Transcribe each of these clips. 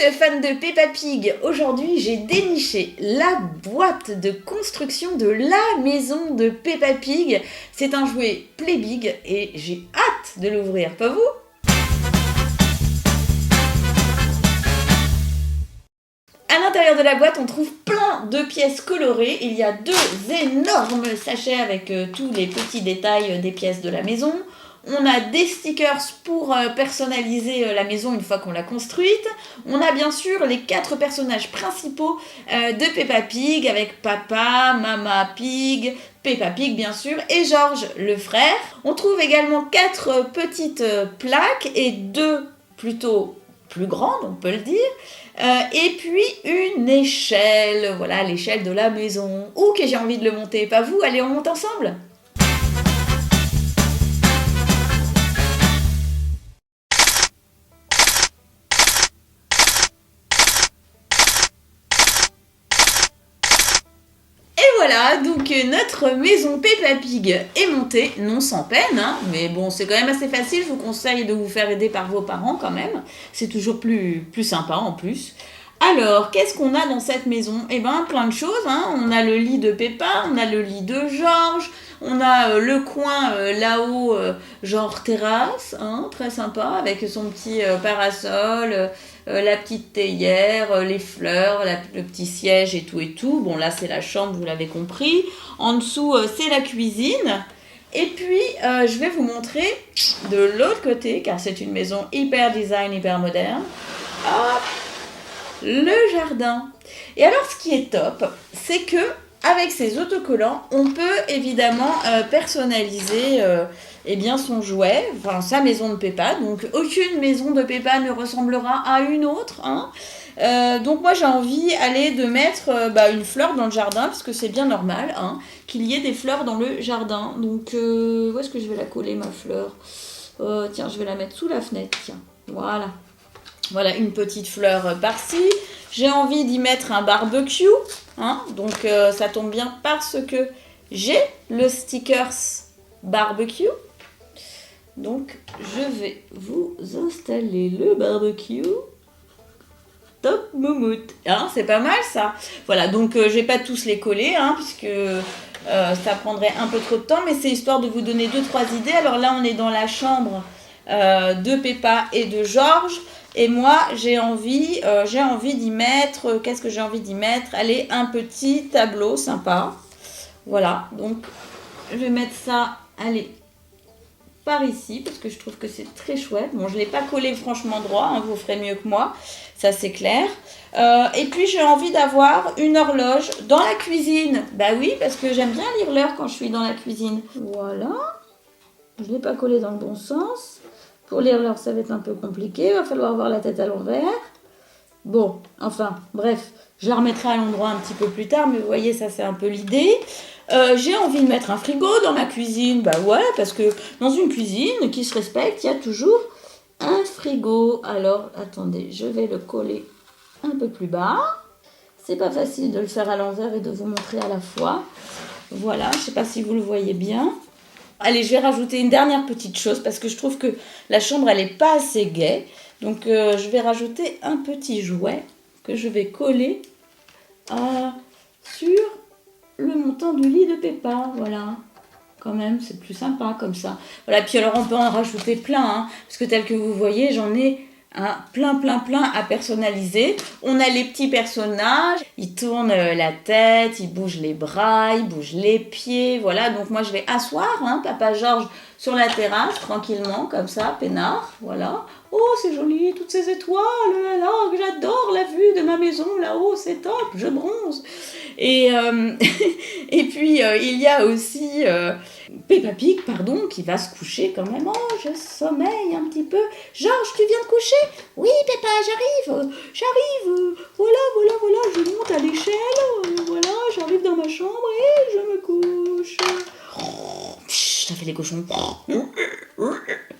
fans de Peppa Pig, aujourd'hui j'ai déniché la boîte de construction de la maison de Peppa Pig. C'est un jouet Playbig et j'ai hâte de l'ouvrir, pas vous? À l'intérieur de la boîte, on trouve plein de pièces colorées. Il y a deux énormes sachets avec tous les petits détails des pièces de la maison. On a des stickers pour personnaliser la maison une fois qu'on l'a construite. On a bien sûr les 4 personnages principaux de Peppa Pig avec Papa, Mama Pig, Peppa Pig bien sûr et George le frère. On trouve également 4 petites plaques et 2 plutôt plus grandes, on peut le dire. Et puis une échelle, voilà l'échelle de la maison. Ouh que j'ai envie de le monter, pas vous? Allez on monte ensemble. Voilà, donc notre maison Peppa Pig est montée, non sans peine, hein, mais bon, c'est quand même assez facile, je vous conseille de vous faire aider par vos parents quand même, c'est toujours plus sympa en plus. Alors, qu'est-ce qu'on a dans cette maison? Eh ben, plein de choses, hein. On a le lit de Peppa, on a le lit de George, on a le coin là-haut, genre terrasse, hein, très sympa, avec son petit parasol, la petite théière, les fleurs, le petit siège et tout. Bon, là, c'est la chambre, vous l'avez compris. En dessous, c'est la cuisine. Et puis, je vais vous montrer de l'autre côté, car c'est une maison hyper design, hyper moderne. Hop, le jardin. Et alors, ce qui est top, c'est que avec ces autocollants, on peut évidemment personnaliser eh bien son jouet, enfin sa maison de Peppa. Donc aucune maison de Peppa ne ressemblera à une autre. Hein. Donc moi j'ai envie de mettre une fleur dans le jardin, parce que c'est bien normal hein, qu'il y ait des fleurs dans le jardin. Donc où est-ce que je vais la coller ma fleur? Tiens, je vais la mettre sous la fenêtre. Tiens, voilà. Voilà une petite fleur par-ci. J'ai envie d'y mettre un barbecue. Hein, donc ça tombe bien parce que j'ai le stickers barbecue. Donc je vais vous installer le barbecue. Top moumoute. Hein, c'est pas mal ça. Voilà, donc je vais pas tous les coller hein, puisque ça prendrait un peu trop de temps, mais c'est histoire de vous donner 2-3 idées. Alors là on est dans la chambre de Peppa et de George. Et moi, j'ai envie d'y mettre, qu'est-ce que j'ai envie d'y mettre? Allez, un petit tableau sympa. Voilà, donc je vais mettre ça, allez, par ici, parce que je trouve que c'est très chouette. Bon, je ne l'ai pas collé franchement droit, hein, vous ferez mieux que moi, ça c'est clair. Et puis, j'ai envie d'avoir une horloge dans la cuisine. Bah oui, parce que j'aime bien lire l'heure quand je suis dans la cuisine. Voilà, je ne l'ai pas collé dans le bon sens. Pour lire l'heure, ça va être un peu compliqué. Il va falloir avoir la tête à l'envers. Bon, enfin, bref. Je la remettrai à l'endroit un petit peu plus tard. Mais vous voyez, ça, c'est un peu l'idée. J'ai envie de mettre un frigo dans ma cuisine. Bah ouais, parce que dans une cuisine qui se respecte, il y a toujours un frigo. Alors, attendez, je vais le coller un peu plus bas. C'est pas facile de le faire à l'envers et de vous montrer à la fois. Voilà, je ne sais pas si vous le voyez bien. Allez, je vais rajouter une dernière petite chose parce que je trouve que la chambre, elle n'est pas assez gaie. Donc, je vais rajouter un petit jouet que je vais coller sur le montant du lit de Peppa. Voilà, quand même, c'est plus sympa comme ça. Voilà, puis alors on peut en rajouter plein, hein, parce que tel que vous voyez, j'en ai plein à personnaliser. On a les petits personnages, ils tournent la tête, ils bougent les bras, ils bougent les pieds, voilà. Donc moi je vais asseoir hein, Papa George sur la terrasse tranquillement comme ça, peinard, voilà. Oh c'est joli, toutes ces étoiles, là, j'adore la vue de ma maison là-haut, c'est top, je bronze. Et, et puis il y a aussi Peppa Pig, pardon, qui va se coucher quand même. Oh, je sommeille un petit peu. Georges, tu viens de coucher? Oui, Peppa, j'arrive. Voilà, je monte à l'échelle. Voilà, j'arrive dans ma chambre et je me couche. Ça fait les cochons.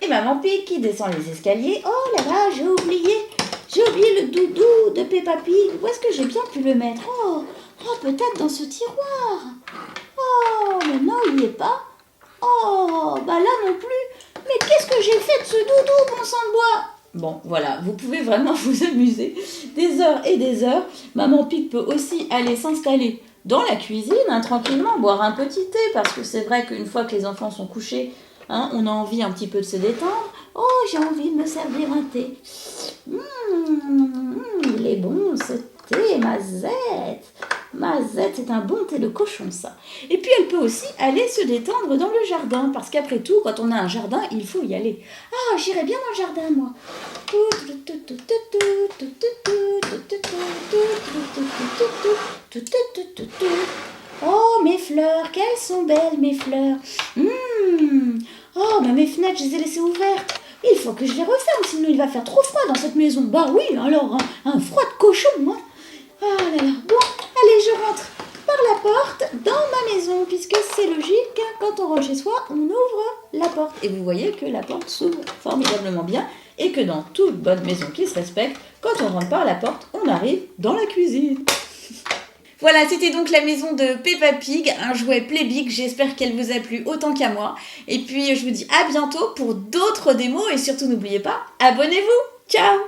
Et Maman Pig qui descend les escaliers. Oh là là, j'ai oublié le doudou de Peppa Pig. Où est-ce que j'ai bien pu le mettre? Oh, peut-être dans ce tiroir. Oh, mais non, il n'y est pas. Oh, bah là non plus. Mais qu'est-ce que j'ai fait de ce doudou, bon sang de bois? Bon, voilà, vous pouvez vraiment vous amuser des heures et des heures. Maman Pig peut aussi aller s'installer dans la cuisine, hein, tranquillement, boire un petit thé, parce que c'est vrai qu'une fois que les enfants sont couchés, hein, on a envie un petit peu de se détendre. Oh, j'ai envie de me servir un thé. Il est bon ce thé, Mazette. Mazette, c'est un bon thé de cochon, ça. Et puis elle peut aussi aller se détendre dans le jardin, parce qu'après tout, quand on a un jardin, il faut y aller. Ah, j'irai bien dans le jardin, moi. Oh, mes fleurs, qu'elles sont belles, mes fleurs. Oh, mais mes fenêtres, je les ai laissées ouvertes. Il faut que je les referme, sinon il va faire trop froid dans cette maison. Bah oui, alors, un froid de cochon, moi. Oh là là. Bon, allez, je rentre par la porte dans ma maison, puisque c'est logique, quand on rentre chez soi, on ouvre la porte. Et vous voyez que la porte s'ouvre formidablement bien, et que dans toute bonne maison qui se respecte, quand on rentre par la porte, on arrive dans la cuisine. Voilà, c'était donc la maison de Peppa Pig, un jouet Playbic. J'espère qu'elle vous a plu autant qu'à moi. Et puis, je vous dis à bientôt pour d'autres démos. Et surtout, n'oubliez pas, abonnez-vous. Ciao!